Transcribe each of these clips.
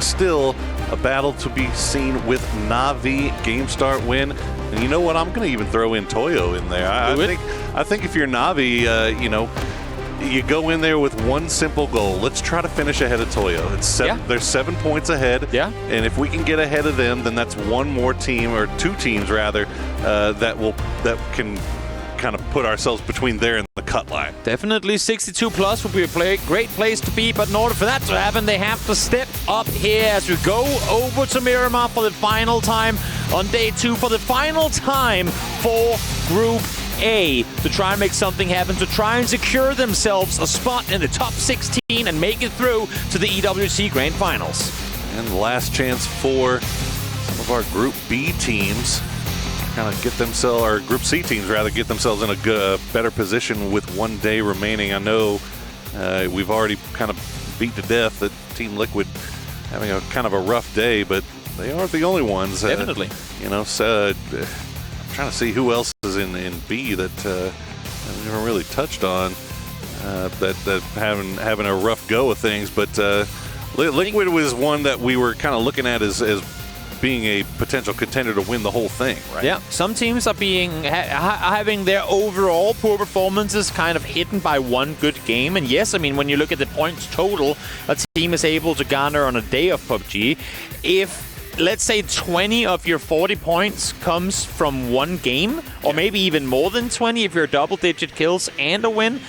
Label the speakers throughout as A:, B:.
A: still a battle to be seen with Na'Vi game start win. And you know what? I'm going to even throw in Toyo in there. I think if you're Na'Vi, you know, you go in there with one simple goal. Let's try to finish ahead of Toyo. They're 7 points ahead. Yeah. And if we can get ahead of them, then that's one more team, or two teams rather, that can kind of put ourselves between there and the cut line.
B: Definitely 62 plus would be a great place to be, but in order for that to happen, they have to step up here as we go over to Miramar for the final time on day 2, for the final time for Group A, to try and make something happen, to try and secure themselves a spot in the top 16 and make it through to the EWC Grand Finals.
A: And the last chance for some of our Group B teams, kind of get themselves, or Group C teams rather, get themselves in a better position with 1 day remaining. I know we've already kind of beat to death that Team Liquid having a kind of a rough day, but they aren't the only ones.
B: Definitely.
A: You know, so I'm trying to see who else is in B that we haven't really touched on that having a rough go of things. But Liquid was one that we were kind of looking at as being a potential contender to win the whole thing, right?
B: Yeah, some teams are having their overall poor performances kind of hidden by one good game. And yes, I mean, when you look at the points total a team is able to garner on a day of PUBG, if let's say 20 of your 40 points comes from one game, or maybe even more than 20 if you're double-digit kills and a win,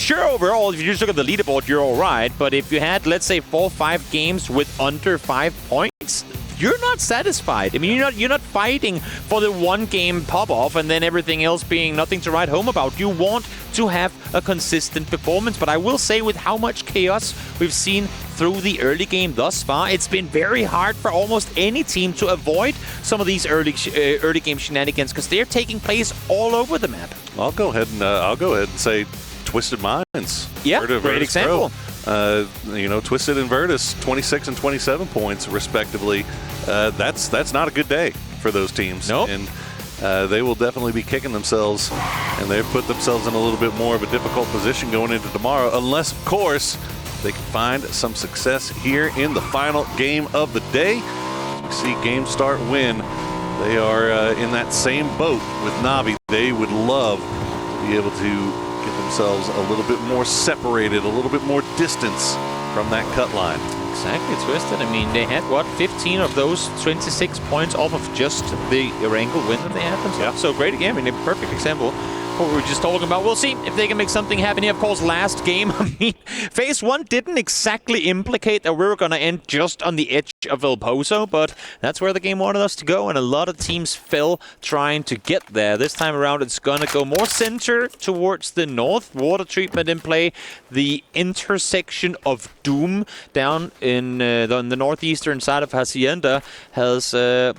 B: sure, overall, if you just look at the leaderboard, you're all right. But if you had, let's say, 4 or 5 games with under 5 points, you're not satisfied. I mean, you're not fighting for the one game pop-off and then everything else being nothing to write home about. You want to have a consistent performance. But I will say, with how much chaos we've seen through the early game thus far, it's been very hard for almost any team to avoid some of these early game shenanigans, because they're taking place all over the map.
A: I'll go ahead and say Twisted Minds.
B: Yeah, great example.
A: You know, Twisted and Virtus, 26 and 27 points respectively. That's not a good day for those teams.
B: Nope.
A: And they will definitely be kicking themselves, and they've put themselves in a little bit more of a difficult position going into tomorrow, unless, of course, they can find some success here in the final game of the day. As we see Game Start win, they are in that same boat with Na'Vi. They would love to be able to get themselves a little bit more separated, a little bit more distance from that cut line.
B: Exactly, Twisted. I mean, they had, what, 15 of those 26 points off of just the Erangel win that they had themselves. Yeah. So great again. I mean, a perfect example of what we were just talking about. We'll see if they can make something happen here. Of course, last game, I mean, Phase 1 didn't exactly implicate that we were going to end just on the edge of El Pozo, but that's where the game wanted us to go, and a lot of teams fell trying to get there. This time around, it's going to go more center towards the north. Water treatment in play. The intersection of Doom down in the northeastern side of Hacienda has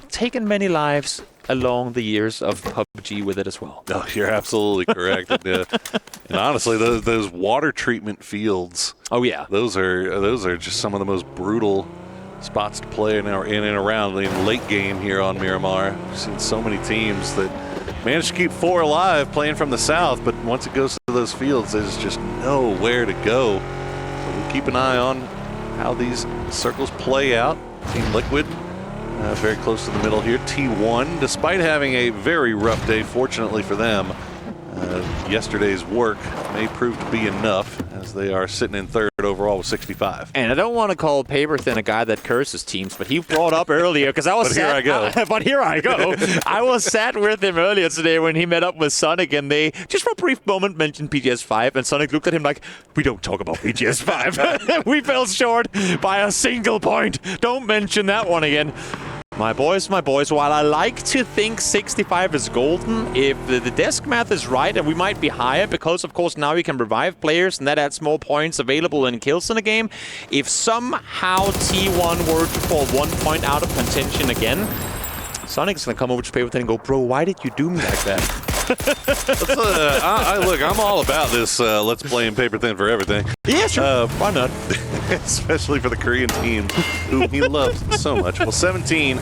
B: taken many lives along the years of PUBG with it as well.
A: Oh, you're absolutely correct. And honestly, those water treatment fields.
B: Oh yeah,
A: those are just some of the most brutal spots to play in and around the late game here on Miramar. I've seen so many teams that manage to keep 4 alive playing from the south, but once it goes to those fields, there's just nowhere to go. So we'll keep an eye on how these circles play out. Team Liquid very close to the middle here. T1, despite having a very rough day, fortunately for them, yesterday's work may prove to be enough, as they are sitting in 3rd overall with 65.
B: And I don't want to call Paperthin a guy that curses teams, but he brought up earlier, because I was
A: but here I go.
B: But here I go. I was sat with him earlier today when he met up with Sonic, and they just for a brief moment mentioned PGS5, and Sonic looked at him like, we don't talk about PGS5. We fell short by a single point. Don't mention that one again. My boys, while I like to think 65 is golden, if the desk math is right, and we might be higher because, of course, now we can revive players, and that adds more points available in kills in a game. If somehow T1 were to fall 1 point out of contention again, Sonic's going to come over to Paperthin and go, bro, why did you do me like that?
A: Look, I'm all about this let's play in Paperthin for everything.
B: Yeah, sure.
A: Why not? Especially for the Korean team, whom he loves so much. Well, 17,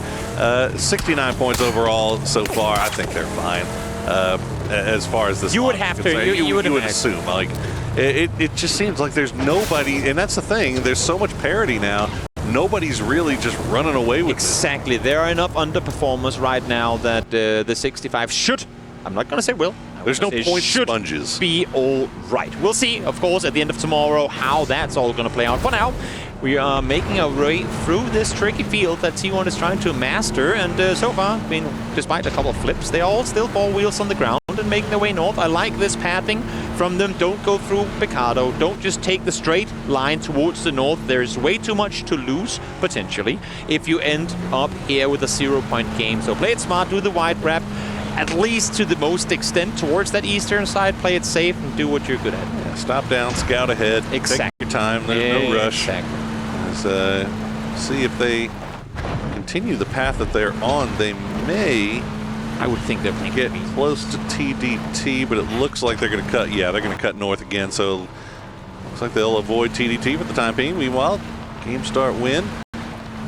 A: 69 points overall so far. I think they're fine as far as this.
B: You would have to. You would
A: assume. Like, it just seems like there's nobody, and that's the thing. There's so much parity now. nobody's really just running away with
B: Exactly. There are enough underperformers right now that the 65 should, I'm not going to say will.
A: There's no point sponges.
B: Be all right. We'll see, of course, at the end of tomorrow how that's all going to play out. For now, we are making our way through this tricky field that T1 is trying to master. And so far, I mean, despite a couple of flips, they all still 4 wheels on the ground and making their way north. I like this pathing from them. Don't go through Picado. Don't just take the straight line towards the north. There's way too much to lose, potentially, if you end up here with a 0-point game. So play it smart, do the wide grab, at least to the most extent towards that eastern side. Play it safe and do what you're good at.
A: Yeah, stop down, scout ahead.
B: Exactly.
A: Take your time. There's no rush.
B: Exactly.
A: See if they continue the path that they're on. They may.
B: I would think they're playing
A: get close to TDT, but it looks like they're going to cut. Yeah, they're going to cut north again. So looks like they'll avoid TDT for the time being. Meanwhile, game start win.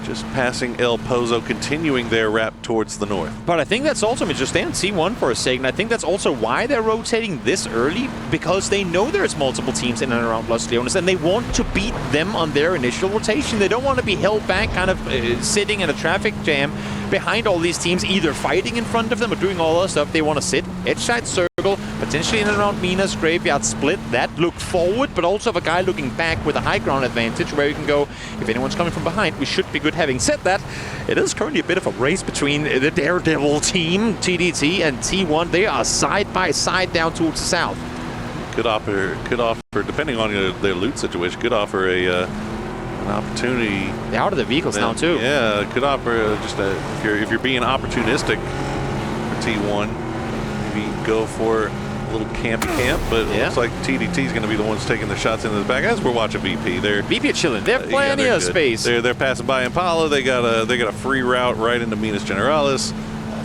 A: Just passing El Pozo, continuing their wrap towards the north.
B: But I think that's also, I mean, just stay on C1 for a second. I think that's also why they're rotating this early, because they know there's multiple teams in and around Los Leones, and they want to beat them on their initial rotation. They don't want to be held back, kind of sitting in a traffic jam behind all these teams, either fighting in front of them or doing all that stuff. They want to sit edge side circle, potentially in and around Mina's graveyard split. That look forward, but also have a guy looking back with a high ground advantage where you can go, if anyone's coming from behind, we should be good. Having said that, it is currently a bit of a race between the Daredevil team, TDT, and T1. They are side by side down towards the south.
A: Could offer, depending on their loot situation, could offer an opportunity.
B: They're out of the vehicles now too.
A: Yeah, it could offer just if you're being opportunistic for T1, maybe go for a little campy camp, but it looks like TDT is going to be the ones taking the shots into the back. As we're watching VP,
B: VP are chilling. They have plenty of space.
A: They're passing by Impala. They got a free route right into Minas Generalis.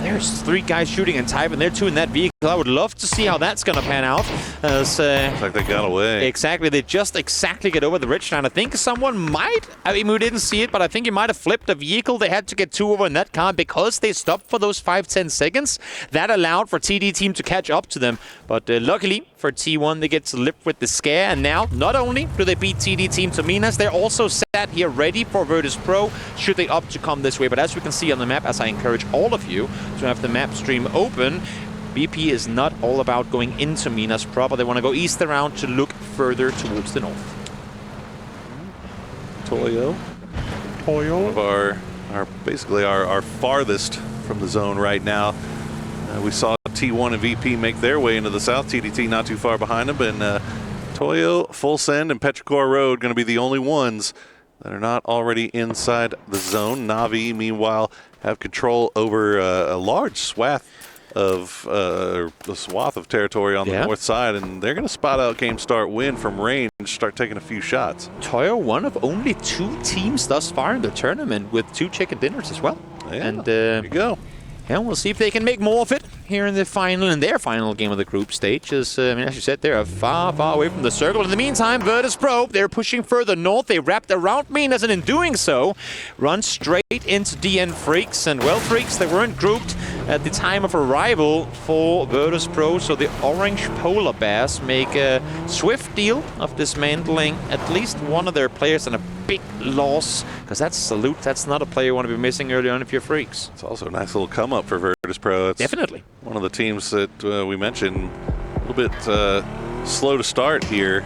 B: There's 3 guys shooting in type, and they're 2 in that vehicle. I would love to see how that's going to pan out.
A: Looks like they got away.
B: Exactly. They just exactly get over the ridge line. I think someone might, I mean, we didn't see it, but I think he might have flipped a vehicle. They had to get 2 over in that car because they stopped for those 5-10 seconds. That allowed for TD team to catch up to them. But luckily for T1, they get to live with the scare. And now, not only do they beat TD team to Minas, they're also sat here ready for Virtus.pro should they opt to come this way. But as we can see on the map, as I encourage all of you to have the map stream open, BP is not all about going into Minas proper. They want to go east around to look further towards the north.
A: Toyo. Of basically our farthest from the zone right now. We saw T1 and VP make their way into the south. TDT not too far behind them, and Toyo, Full Send, and Petrichor Road going to be the only ones that are not already inside the zone. Na'Vi, meanwhile, have control over a large swath of the swath of territory on the north side, and they're going to spot out game start win from range, start taking a few shots.
B: Toyo, one of only 2 teams thus far in the tournament with 2 chicken dinners as well.
A: Yeah,
B: and
A: there you go.
B: Yeah, we'll see if they can make more of it here in their final game of the group stage. As you said, they're far, far away from the circle. In the meantime, Virtus.pro, they're pushing further north. They wrapped around Minas, and in doing so, run straight into DN Freaks. And, well, Freaks, they weren't grouped at the time of arrival for Virtus.pro, so the orange polar bears make a swift deal of dismantling at least one of their players, and a big loss, because that's Salute. That's not a player you want to be missing early on if you're Freaks.
A: It's also a nice little come up for Virtus.pro. It's
B: definitely
A: one of the teams that we mentioned a little bit slow to start here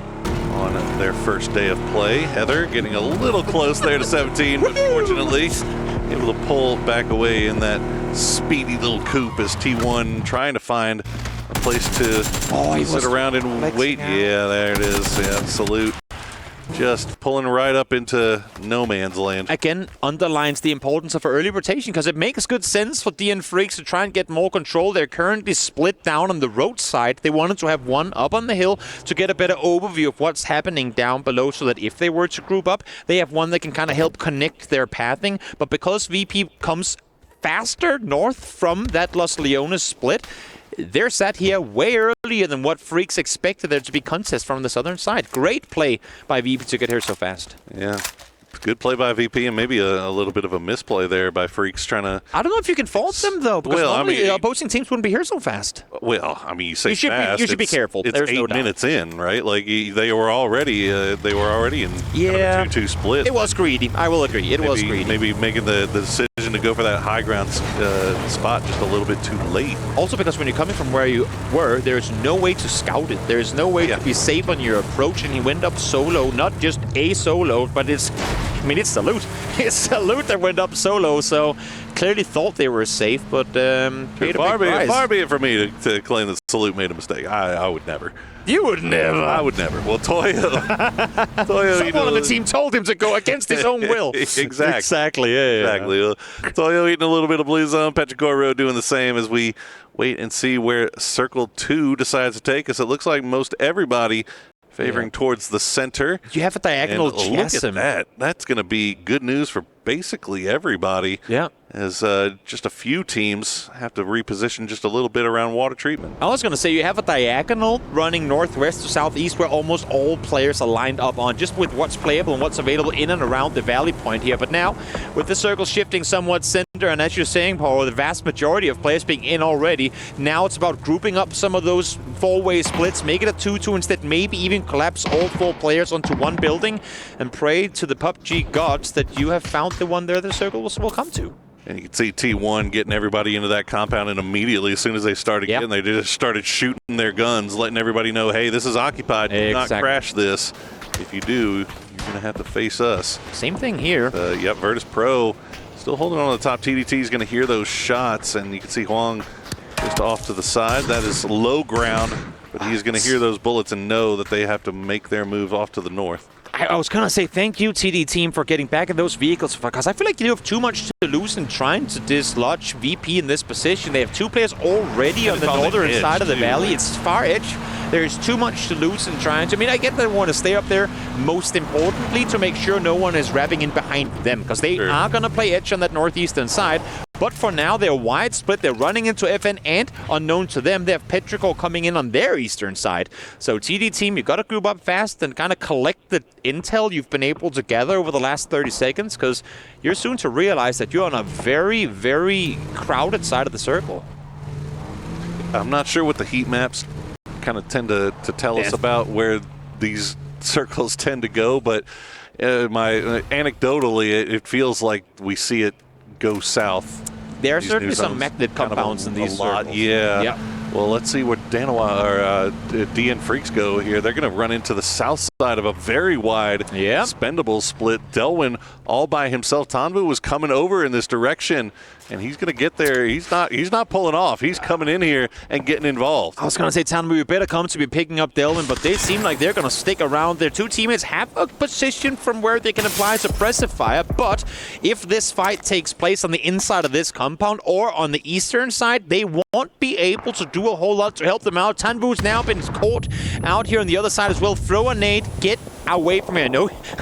A: on their first day of play. Heather getting a little close there to 17, but fortunately able to pull back away in that speedy little coupe as T1 trying to find a place to sit around and wait. Yeah, there it is. Yeah, Salute. Just pulling right up into no man's land.
B: Again, underlines the importance of early rotation, because it makes good sense for DN Freaks to try and get more control. They're currently split down on the roadside. They wanted to have one up on the hill to get a better overview of what's happening down below, so that if they were to group up, they have one that can kind of help connect their pathing. But because VP comes faster north from that Los Leones split, they're sat here way earlier than what Freaks expected there to be contest from the southern side. Great play by VP to get here so fast.
A: Yeah. Good play by VP, and maybe a little bit of a misplay there by Freaks trying to...
B: I don't know if you can fault them, though, because normally opposing teams wouldn't be here so fast.
A: Well, I mean, you say fast.
B: You should be careful.
A: It's
B: There's
A: 8
B: no doubt.
A: minutes in, right? Like, they were already in kind of a 2-2 split.
B: It was greedy. I will agree. It was greedy.
A: Maybe making the decision to go for that high ground spot just a little bit too late.
B: Also, because when you're coming from where you were, there's no way to scout it. There's no way to be safe on your approach, and he went up solo. Not just a solo, but it's Salute. It's Salute that went up solo, so clearly thought they were safe, but
A: far be it for me to claim that Salute made a mistake. I would never.
B: You would never.
A: I would never. Well, Toyo
B: someone on the team told him to go against his own will.
A: Exactly. Exactly.
B: Yeah.
A: Toyo eating a little bit of blue zone. Petricoro doing the same as we wait and see where Circle 2 decides to take us. It looks like most everybody favoring towards the center.
B: You have a diagonal
A: look at that. That's going to be good news for basically everybody.
B: Yeah.
A: As just a few teams have to reposition just a little bit around water treatment.
B: I was going to say, you have a diagonal running northwest to southeast where almost all players are lined up on, just with what's playable and what's available in and around the valley point here. But now, with the circle shifting somewhat center, and as you're saying, Paul, the vast majority of players being in already, now it's about grouping up some of those four-way splits, make it a 2-2 instead, maybe even collapse all 4 players onto one building, and pray to the PUBG gods that you have found the one there the circle will come to.
A: And you can see T1 getting everybody into that compound, and immediately, as soon as they started getting, they just started shooting their guns, letting everybody know, hey, this is occupied. Do not crash this. If you do, you're going to have to face us.
B: Same thing here.
A: Virtus.pro still holding on to the top. TDT is going to hear those shots, and you can see Huang just off to the side. That is low ground, but he's going to hear those bullets and know that they have to make their move off to the north.
B: I was going to say thank you, TD team, for getting back in those vehicles, because I feel like you have too much to lose in trying to dislodge VP in this position. They have 2 players already on the northern side of the valley. It's far edge. There's too much to lose in trying to... I mean, I get that they want to stay up there, most importantly, to make sure no one is wrapping in behind them, because they are going to play edge on that northeastern side. But for now, they're wide split. They're running into FN, and unknown to them, they have Petrichor coming in on their eastern side. So TD team, you got to group up fast and kind of collect the intel you've been able to gather over the last 30 seconds, because you're soon to realize that you're on a very, very crowded side of the circle.
A: I'm not sure what the heat maps kind of tend to tell us about where these circles tend to go, but anecdotally, it feels like we see it go south.
B: There are certainly some magnet compounds in these circles.
A: Yeah. Well, let's see where DN Freaks go here. They're going to run into the south side of a very wide spendable split. Delwyn all by himself. Tanvu was coming over in this direction, and he's going to get there. He's not pulling off. He's coming in here and getting involved.
B: I was going to say, Tanvu, you better come to be picking up Delwyn, but they seem like they're going to stick around. Their 2 teammates have a position from where they can apply suppressive fire, but if this fight takes place on the inside of this compound or on the eastern side, they won't be able to do a whole lot to help them out. Tanvu's now been caught out here on the other side as well. Throw a nade, get away from here. I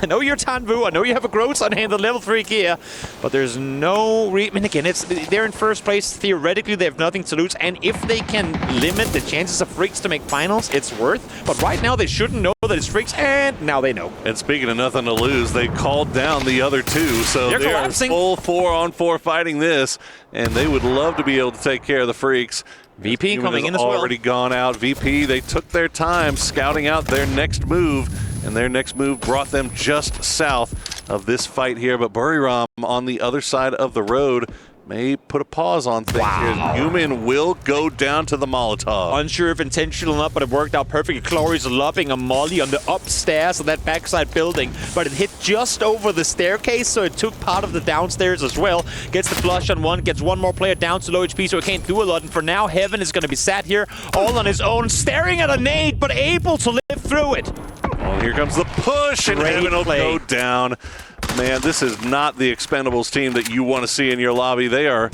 B: know you're Tanvu. I know you have a Gross on hand, the level 3 gear, but there's no I mean, again, they're in first place. Theoretically, they have nothing to lose, and if they can limit the chances of Freaks to make finals, it's worth. But right now, they shouldn't know that it's Freaks, and now they know.
A: And speaking of nothing to lose, they called down the other 2, so they are full 4-on-4 fighting this, and they would love to be able to take care of the Freaks.
B: VP coming in as well.
A: Already gone out. VP, they took their time scouting out their next move, and their next move brought them just south of this fight here. But Buriram on the other side of the road may put a pause on things here. Human will go down to the Molotov.
B: Unsure if intentional or not, but it worked out perfectly. Chloe's lobbing a molly on the upstairs of that backside building, but it hit just over the staircase, so it took part of the downstairs as well. Gets the flush on one, gets one more player down to low HP, so it can't do a lot. And for now, Heaven is going to be sat here all on his own, staring at a nade, but able to live through it.
A: Oh, here comes the push, and Heaven will go down. Man, this is not the Expendables team that you want to see in your lobby. They are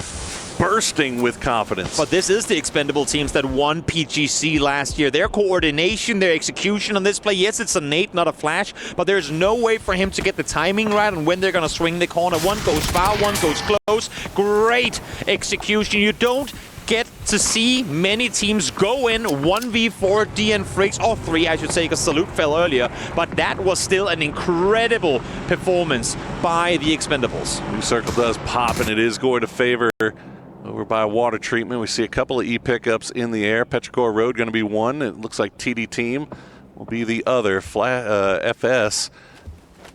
A: bursting with confidence.
B: But this is the expendable teams that won PGC last year. Their coordination, their execution on this play, yes, it's a nade, not a flash, but there's no way for him to get the timing right on when they're going to swing the corner. One goes far, one goes close. Great execution. You don't get to see many teams go in 1v4 DN Freaks, or 3 I should say, because Salute fell earlier, but that was still an incredible performance by the Expendables.
A: New circle does pop, and it is going to favor over by water treatment. We see a couple of E-pickups in the air. Petrichor Road going to be one. It looks like TD Team will be the other. FS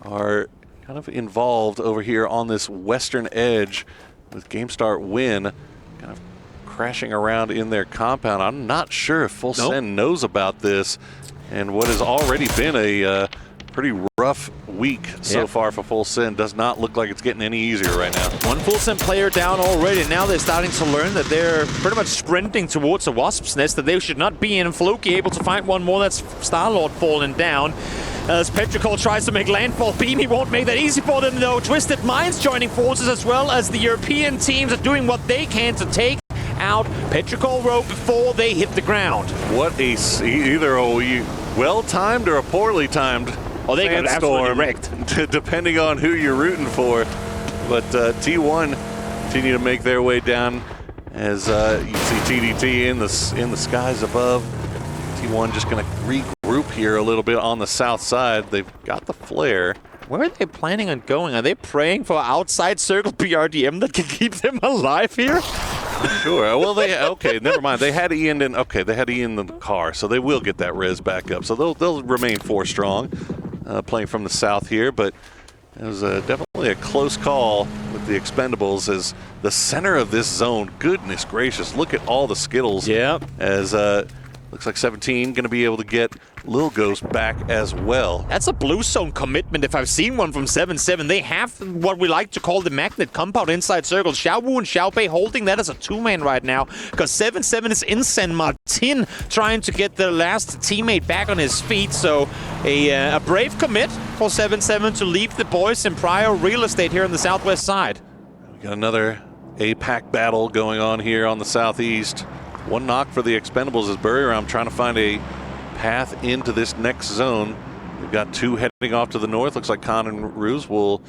A: are kind of involved over here on this western edge with GameStart Win kind of crashing around in their compound. I'm not sure if Full Send knows about this and what has already been a pretty rough week so far for Full Send. Does not look like it's getting any easier right now.
B: One Full Send player down already. Now they're starting to learn that they're pretty much sprinting towards a Wasp's Nest that they should not be in. Floki able to find one more. That's Starlord falling down. As Petrichor tries to make landfall. Beamy won't make that easy for them though. Twisted Minds joining forces, as well as the European teams are doing what they can to take out Petrichor Road before they hit the ground.
A: What a either a well-timed or a poorly timed
B: they got absolutely wrecked,
A: depending on who you're rooting for. But T1 continue to make their way down as you see TDT in the skies above. T1 just going to regroup here a little bit on the south side. They've got the flare.
B: Where are they planning on going? Are they praying for outside circle BRDM that can keep them alive here?
A: Sure. Well, okay. Never mind. They had Ian in. Okay, they had Ian in the car, so they will get that res back up. So they'll remain 4 strong, playing from the south here. But it was definitely a close call with the Expendables as the center of this zone. Goodness gracious! Look at all the Skittles.
B: Yeah.
A: As looks like 17 going to be able to get Lil Ghost back as well.
B: That's a blue zone commitment if I've seen one from 7-7. They have what we like to call the magnet compound inside circle. Xiaowu and Xiaobei holding that as a 2-man right now, because 7-7 is in San Martin trying to get their last teammate back on his feet. So a brave commit for 7-7 to leave the boys in prior real estate here on the southwest side.
A: We got another APAC battle going on here on the southeast. One knock for the Expendables as Buriram trying to find a path into this next zone. We've got 2 heading off to the north. Looks like Khan and Ruse will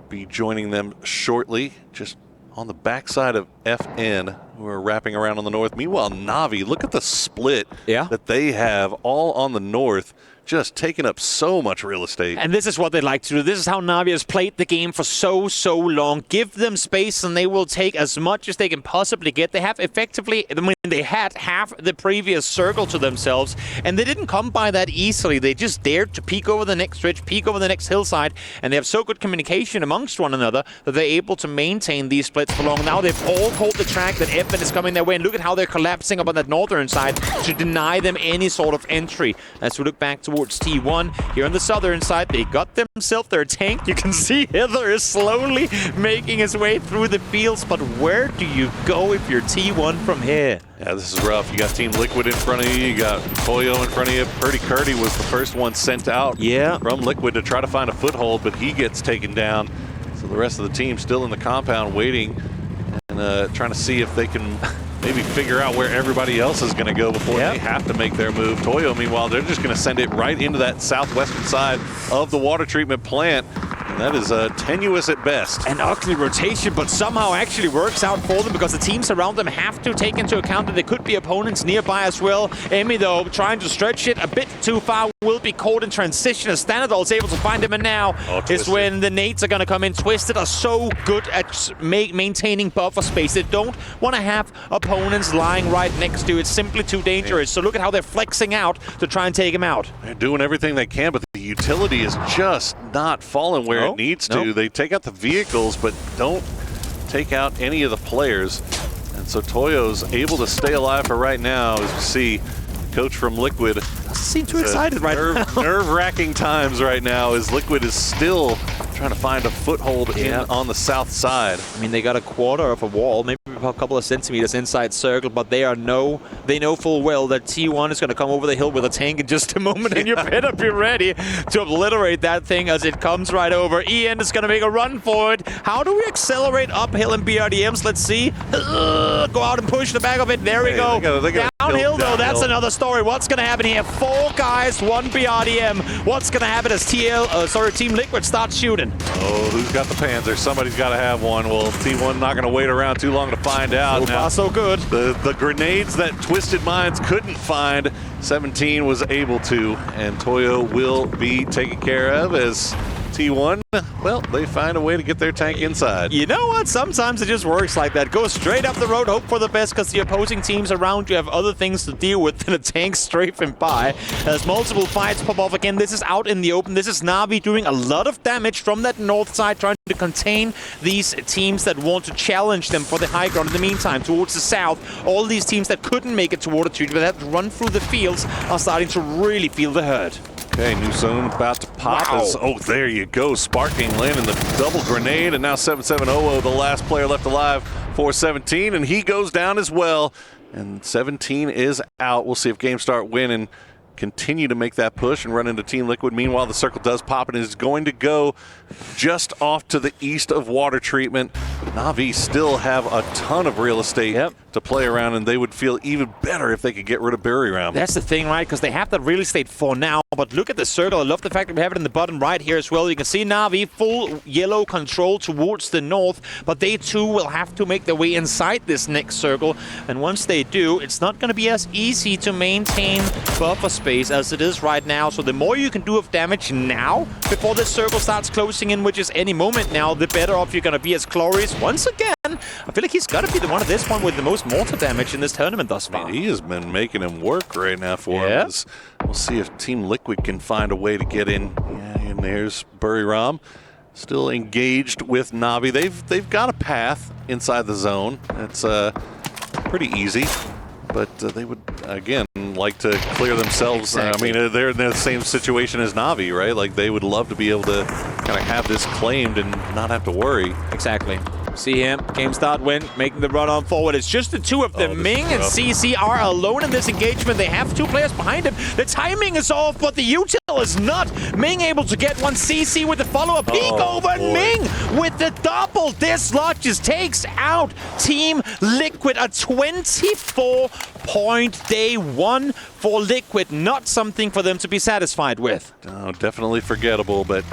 A: be joining them shortly, just on the backside of FN, who are wrapping around on the north. Meanwhile, Na'Vi, look at the split that they have all on the north, just taking up so much real estate. And
B: this is what they like to do. This is how Na'Vi has played the game for so long. Give them space and they will take as much as they can possibly get. They have effectively, I mean, they had half the previous circle to themselves, and they didn't come by that easily. They just dared to peek over the next ridge, peek over the next hillside, and they have so good communication amongst one another that they're able to maintain these splits for long. Now they've all called the track that FN is coming their way, and look at how they're collapsing up on that northern side to deny them any sort of entry. As we look back towards T1, here on the southern side, they got themselves their tank. You can see Heather is slowly making his way through the fields, but where do you go if you're T1 from here?
A: Yeah, this is rough. You got Team Liquid in front of you. You got Toyo in front of you. Purdy Curdy was the first one sent out from Liquid to try to find a foothold, but he gets taken down. So the rest of the team still in the compound waiting and trying to see if they can maybe figure out where everybody else is going to go before they have to make their move. Toyo, meanwhile, they're just going to send it right into that southwestern side of the water treatment plant. And that is tenuous at best.
B: An ugly rotation, but somehow actually works out for them because the teams around them have to take into account that there could be opponents nearby as well. Emi, though, trying to stretch it a bit too far, will be caught in transition as Stanadol is able to find him, and now is when the nades are going to come in. Twisted are so good at maintaining buffer space. They don't want to have opponents lying right next to it. It's simply too dangerous. So look at how they're flexing out to try and take him out.
A: They're doing everything they can, but the utility is just not falling where it needs to. They take out the vehicles, but don't take out any of the players. And so Toyo's able to stay alive for right now, as you see. Coach from Liquid
B: doesn't seem too excited right now.
A: Nerve-wracking times right now as Liquid is still trying to find a foothold in on the south side.
B: I mean, they got a quarter of a wall, maybe a couple of centimeters inside circle, but they know full well that T1 is going to come over the hill with a tank in just a moment, and you better be ready to obliterate that thing as it comes right over. Ian is going to make a run for it. How do we accelerate uphill in BRDMs? Let's see. Go out and push the back of it. There we go. Downhill, though, that's another story. What's going to happen here? 4 guys, 1 BRDM. What's going to happen as Team Liquid starts shooting?
A: Oh, who's got the Panzer? Somebody's got to have one. Well, T1 not going to wait around too long to find out.
B: So far, so good.
A: The grenades that Twisted Minds couldn't find, 17 was able to, and Toyo will be taken care of as T1, well, they find a way to get their tank inside.
B: You know what? Sometimes it just works like that. Go straight up the road, hope for the best, because the opposing teams around you have other things to deal with than a tank strafing by. As multiple fights pop off again, this is out in the open. This is Na'Vi doing a lot of damage from that north side, trying to contain these teams that want to challenge them for the high ground. In the meantime, towards the south, all these teams that couldn't make it toward the treaty but had to run through the fields are starting to really feel the hurt.
A: Okay, new zone about to pop.
B: Wow.
A: Oh, there you go. Sparking landing the double grenade, and now 7700, the last player left alive for 17, and he goes down as well. And 17 is out. We'll see if GameStart win and continue to make that push and run into Team Liquid. Meanwhile, the circle does pop and is going to go just off to the east of water treatment. Na'Vi still have a ton of real estate to play around, and they would feel even better if they could get rid of Buriram.
B: That's the thing, right? Because they have that real estate for now. But look at the circle. I love the fact that we have it in the bottom right here as well. You can see Na'Vi full yellow control towards the north, but they too will have to make their way inside this next circle. And once they do, it's not going to be as easy to maintain buffer space as it is right now. So the more you can do of damage now, before this circle starts closing in, which is any moment now, the better off you're going to be as Glorious. Once again, I feel like he's got to be the one at this point with the most mortar damage in this tournament thus far.
A: I mean, he has been making him work right now for him. We'll see if Team Liquid can find a way to get in. Yeah, and there's Buriram still engaged with Na'Vi. They've got a path inside the zone. It's pretty easy, but they would, again, like to clear themselves.
B: Exactly.
A: I mean, they're in the same situation as Na'Vi, right? Like, they would love to be able to kind of have this claimed and not have to worry.
B: Exactly. See him, GameStart win, making the run on forward. It's just the two of them. Ming and CC are alone in this engagement. They have two players behind him. The timing is off, but the util is not. Ming able to get one. CC with the follow-up. Peek over, and Ming with the double. This lot just takes out Team Liquid. A 24-point day one for Liquid. Not something for them to be satisfied with.
A: Oh, definitely forgettable, but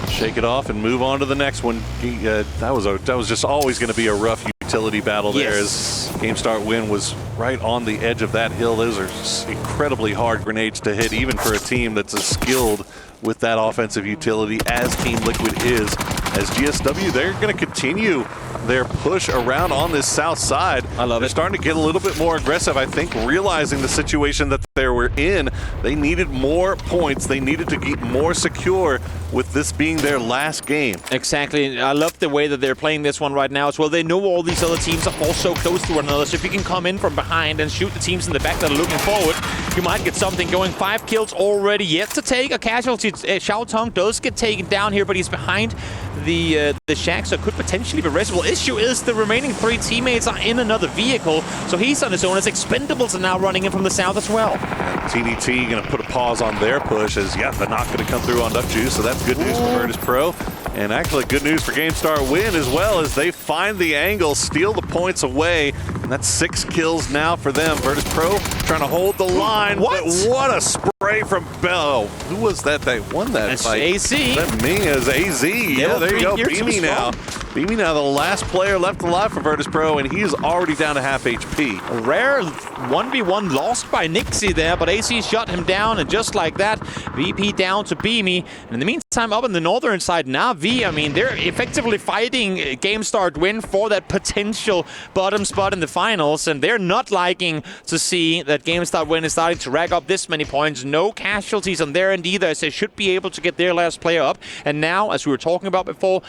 A: shake it off and move on to the next one. That was just always going to be a rough utility battle there. As GameStart win was right on the edge of that hill. Those are incredibly hard grenades to hit, even for a team that's as skilled with that offensive utility as Team Liquid is. As GSW, they're going to continue their push around on this south side.
B: I love it.
A: They're starting to get a little bit more aggressive, I think, realizing the situation that they were in. They needed more points. They needed to get more secure with this being their last game.
B: Exactly. I love the way that they're playing this one right now as well. They know all these other teams are all so close to one another, so if you can come in from behind and shoot the teams in the back that are looking forward, you might get something going. 5 kills already yet to take a casualty. Xiao Tong does get taken down here, but he's behind the shack, so it could potentially be restable. Issue is the remaining 3 teammates are in another vehicle, so he's on his own as Expendables are now running in from the south as well.
A: And TDT going to put a pause on their push as, they're not going to come through on Duck Juice, so that's good news for Virtus.pro. And actually good news for GameStar win as well, as they find the angle, steal the points away, and that's 6 kills now for them. Virtus.pro trying to hold the line. But what a spray from Bell. Who was that won that fight?
B: AC.
A: That Ming is AZ. Yeah, there you go. Beamy now. Beamy now, the last player left alive for Virtus.pro, and he's already down to half HP.
B: A rare 1v1 lost by Nixie there, but AC shut him down, and just like that, VP down to Beamy. And in the meantime, up on the northern side, Na'Vi, I mean, they're effectively fighting GameStart win for that potential bottom spot in the finals, and they're not liking to see that GameStart win is starting to rack up this many points. No casualties on their end either, as they should be able to get their last player up. And now, as we were talking about before,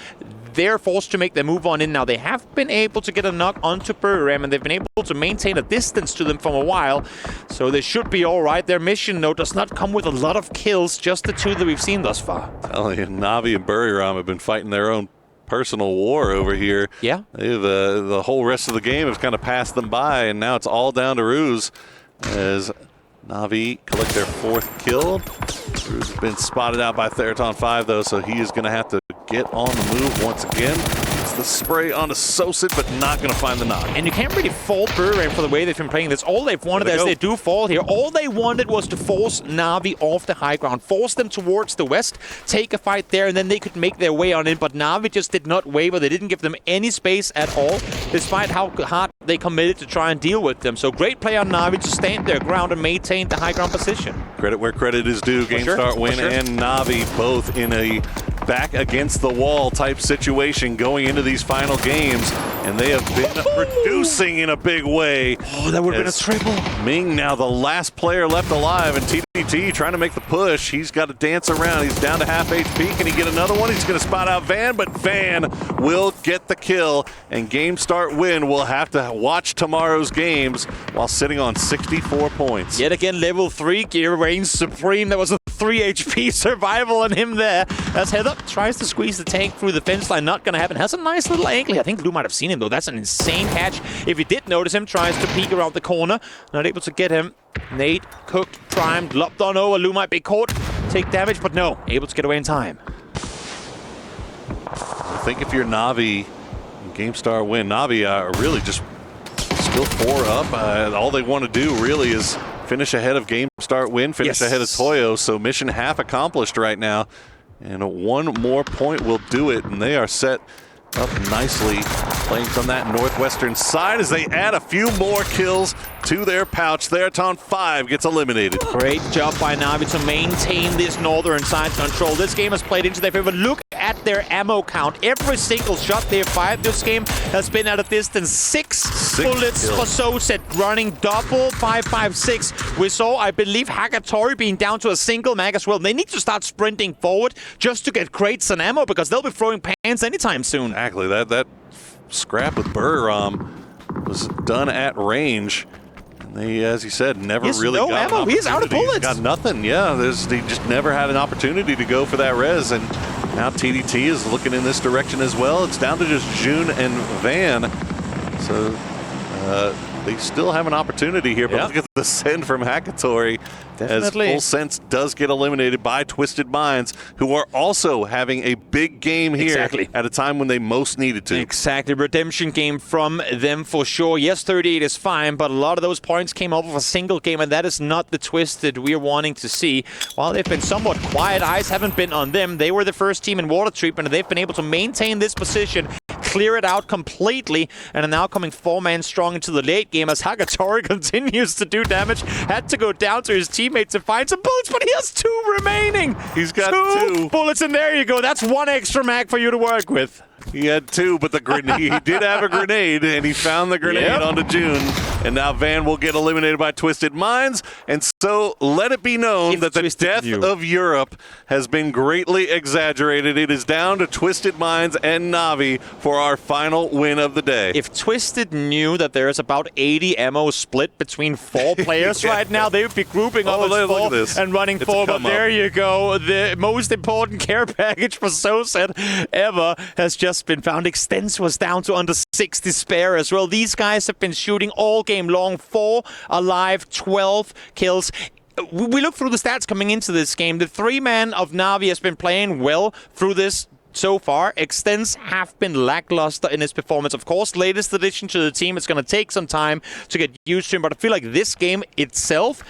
B: they're forced to make their move on in now. They have been able to get a knock onto Buriram, and they've been able to maintain a distance to them from a while, so they should be all right. Their mission, though, does not come with a lot of kills, just the 2 that we've seen thus far.
A: Telling you, Na'Vi and Buriram have been fighting their own personal war over here.
B: Yeah.
A: The whole rest of the game has kind of passed them by, and now it's all down to Ruse as Na'Vi collect their 4th kill. Ruse has been spotted out by Theraton 5, though, so he is going to have to get on the move once again. It's the spray onto Sosit, but not going to find the knock.
B: And you can't really fault Burrain for the way they've been playing this. All they've wanted, as they do fall here, all they wanted was to force Na'Vi off the high ground, force them towards the west, take a fight there, and then they could make their way on in. But Na'Vi just did not waver. They didn't give them any space at all, despite how hard they committed to try and deal with them. So great play on Na'Vi to stand their ground and maintain the high ground position.
A: Credit where credit is due. Game start win and Na'Vi both in a back against the wall type situation going into these final games, and they have been producing in a big way.
B: Oh, that would have been a triple.
A: Ming now the last player left alive, and TDT trying to make the push. He's got to dance around. He's down to half HP. Can he get another one? He's going to spot out Van, but Van will get the kill, and game start win will have to watch tomorrow's games while sitting on 64 points.
B: Yet again, level 3 gear reigns supreme. There was a 3 HP survival on him there. As Heather tries to squeeze the tank through the fence line. Not going to happen. Has a nice little angle. I think Lou might have seen him, though. That's an insane catch. If you did notice him, tries to peek around the corner. Not able to get him. Nade, cooked, primed, lopped on over. Lou might be caught. Take damage, but no. Able to get away in time.
A: I think if you're Na'Vi, game star win, Na'Vi are really just still 4 up. All they want to do really is finish ahead of game start win, finish ahead of Toyo. So mission half accomplished right now. And one more point will do it, and they are set up nicely, playing from that northwestern side as they add a few more kills to their pouch. Theraton 5 gets eliminated.
B: Great job by Na'Vi to maintain this northern side control. This game has played into their favor. Look at their ammo count. Every single shot they've fired this game has been at a distance. Six bullets for Soset, running double 5.56. We saw, I believe, Hagatori being down to a single mag as well. They need to start sprinting forward just to get crates and ammo, because they'll be throwing pans anytime soon.
A: Exactly. That scrap with Burram was done at range. And they, as you said, never really got
B: ammo. He's out of bullets.
A: He's got nothing. Yeah, he just never had an opportunity to go for that res. And now TDT is looking in this direction as well. It's down to just June and Van. So they still have an opportunity here, but look at the send from Hagatori.
B: Definitely.
A: As Full Sense does get eliminated by Twisted Minds, who are also having a big game here at a time when they most needed to.
B: Exactly. Redemption game from them for sure. Yes, 38 is fine, but a lot of those points came off of a single game, and that is not the Twisted we're wanting to see. While they've been somewhat quiet, eyes haven't been on them. They were the first team in water treatment, and they've been able to maintain this position, clear it out completely, and are now coming 4-man strong into the late game as Hagatori continues to do damage. Had to go down to his teammates to find some bullets, but he has 2 remaining.
A: He's got 2
B: bullets, and there you go. That's 1 extra mag for you to work with.
A: He had 2, but the grenade, he did have a grenade, and he found the grenade onto June. And now Van will get eliminated by Twisted Minds. And so let it be known that the death of Europe has been greatly exaggerated. It is down to Twisted Minds and Na'Vi for our final win of the day.
B: If Twisted knew that there is about 80 ammo split between 4 players right now, they would be grouping up as 4 and running 4. But there you go. The most important care package for Soset ever has just been found. Extens was down to under 60 spare as well. These guys have been shooting all game long. 4 alive, 12 kills. We look through the stats coming into this game. The 3-man of Na'Vi has been playing well through this so far. Extens have been lackluster in his performance. Of course, latest addition to the team. It's going to take some time to get used to him, but I feel like this game itself,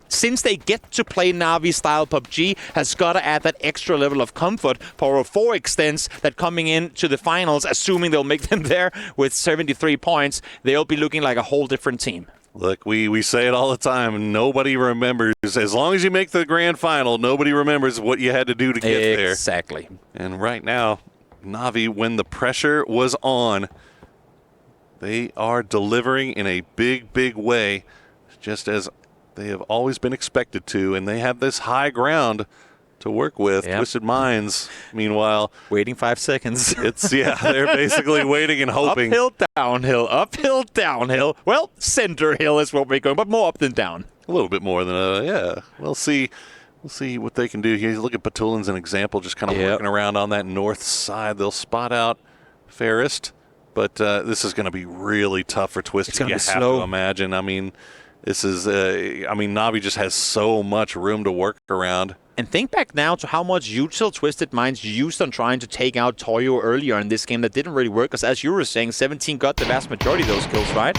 B: since they get to play Na'Vi-style PUBG, has got to add that extra level of comfort for 4 Extents that coming into the finals, assuming they'll make them there with 73 points, they'll be looking like a whole different team.
A: Look, we say it all the time. Nobody remembers. As long as you make the grand final, nobody remembers what you had to do to get there.
B: Exactly.
A: And right now, Na'Vi, when the pressure was on, they are delivering in a big, big way, just as they have always been expected to, and they have this high ground to work with. Twisted Minds, meanwhile,
B: waiting 5 seconds.
A: They're basically waiting and hoping.
B: Uphill, downhill, uphill, downhill. Well, center hill is what we're going, but more up than down.
A: A little bit more than We'll see what they can do here. Look at Batulin's an example, just kind of working around on that north side. They'll spot out Fairest, but this is going to be really tough for Twisted.
B: It's going to be
A: slow. To imagine. I mean, This is, I mean, Navi just has so much room to work around.
B: And think back now to how much util Twisted Minds used on trying to take out Toyo earlier in this game that didn't really work. Because as you were saying, 17 got the vast majority of those kills, right?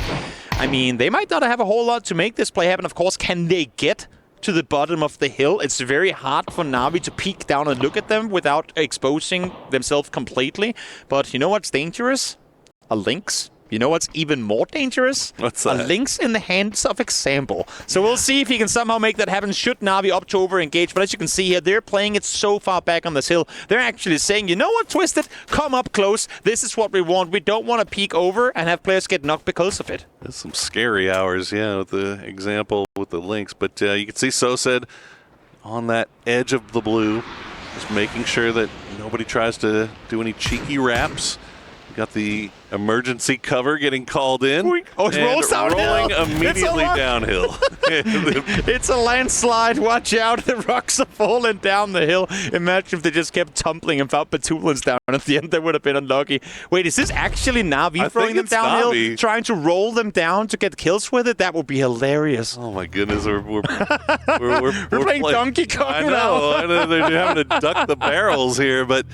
B: I mean, they might not have a whole lot to make this play happen. Of course, can they get to the bottom of the hill? It's very hard for Navi to peek down and look at them without exposing themselves completely. But you know what's dangerous? A Lynx. You know what's even more dangerous?
A: What's that?
B: A Lynx in the hands of Example. So we'll see if he can somehow make that happen. Should Navi opt to over-engage. But as you can see here, they're playing it so far back on this hill. They're actually saying, you know what, Twisted? Come up close. This is what we want. We don't want to peek over and have players get knocked because of it.
A: There's some scary hours, yeah, with the Example with the Lynx. But you can see Sosed on that edge of the blue, just making sure that nobody tries to do any cheeky wraps. Got the emergency cover getting called in.
B: Oh, it rolls downhill.
A: Rolling immediately downhill.
B: It's a landslide. Watch out. The rocks are falling down the hill. Imagine if they just kept tumbling and found Petulans down at the end. They would have been unlucky. Wait, is this actually Navi throwing them downhill?
A: Navi.
B: Trying to roll them down to get kills with it? That would be hilarious.
A: Oh, my goodness. We're
B: playing Donkey Kong
A: I know. They're having to duck the barrels here. But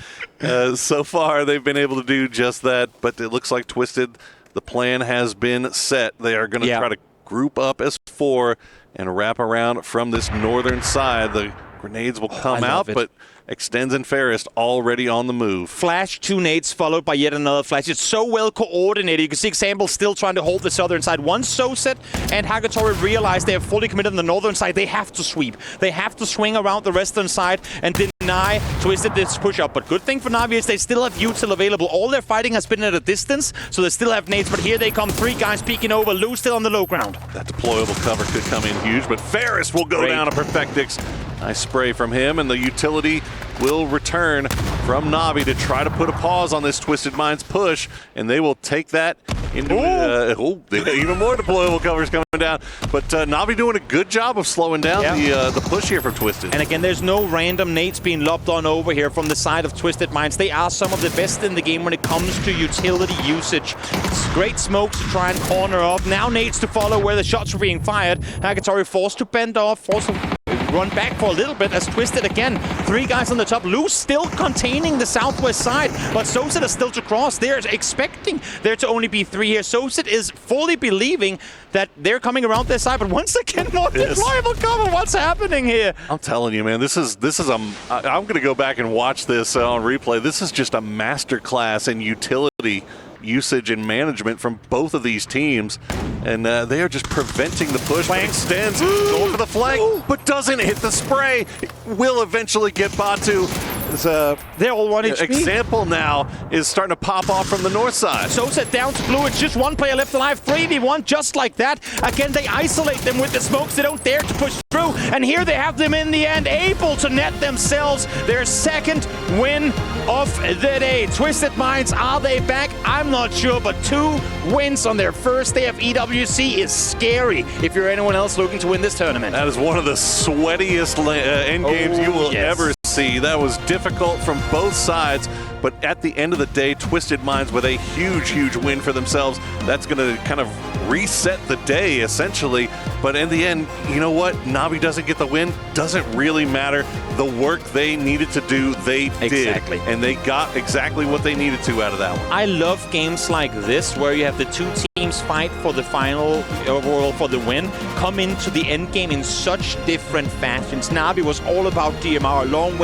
A: so far, they've been able to do just that. But it looks like Twisted, the plan has been set. They are going to try to group up as 4 and wrap around from this northern side. The grenades will come out, but Extends and Fairest already on the move.
B: Flash, 2 nades followed by yet another flash. It's so well coordinated. You can see Example still trying to hold the southern side. Once Soset and Hagatori realize they have fully committed on the northern side, they have to sweep. They have to swing around the western side and deny Twisted this push up. But good thing for Navi is they still have util available. All their fighting has been at a distance, so they still have nades. But here they come, 3 guys peeking over. Lou still on the low ground.
A: That deployable cover could come in huge, but Fairest will go down to Perfectix. Nice spray from him, and the utility will return from Navi to try to put a pause on this Twisted Minds push, and they will take that into even more deployable covers coming down. But Navi doing a good job of slowing down the push here from Twisted.
B: And again, there's no random nades being lobbed on over here from the side of Twisted Minds. They are some of the best in the game when it comes to utility usage. It's great smokes to try and corner off. Now nades to follow where the shots were being fired. Hagatori forced to bend off, forced to run back for a little bit as Twisted again. 3 guys on the top. Lou still containing the southwest side, but Soset is still to cross. They're expecting there to only be 3 here. Soset is fully believing that they're coming around their side, but once again, more deployable cover. What's happening here?
A: I'm telling you, man, this is I'm going to go back and watch this on replay. This is just a masterclass in utility usage and management from both of these teams, and they are just preventing the push. But Extends, going for the flank, but doesn't hit the spray. Will eventually get Batu.
B: They're all 1 HP.
A: Example now is starting to pop off from the north side.
B: Soset down to blue. It's just 1 player left alive. 3v1 just like that. Again, they isolate them with the smokes. They don't dare to push through. And here they have them in the end, able to net themselves their 2nd win of the day. Twisted Minds, are they back? I'm not sure, but 2 wins on their first day of EWC is scary if you're anyone else looking to win this tournament.
A: That is one of the sweatiest end games you will ever see. That was difficult from both sides, but at the end of the day, Twisted Minds with a huge win for themselves. That's going to kind of reset the day, essentially. But in the end, you know what? Navi doesn't get the win. Doesn't really matter. The work they needed to do, they did.
B: Exactly.
A: And they got exactly what they needed to out of that one.
B: I love games like this where you have the 2 teams fight for the final, overall for the win, come into the end game in such different fashions. Navi was all about DMR, long range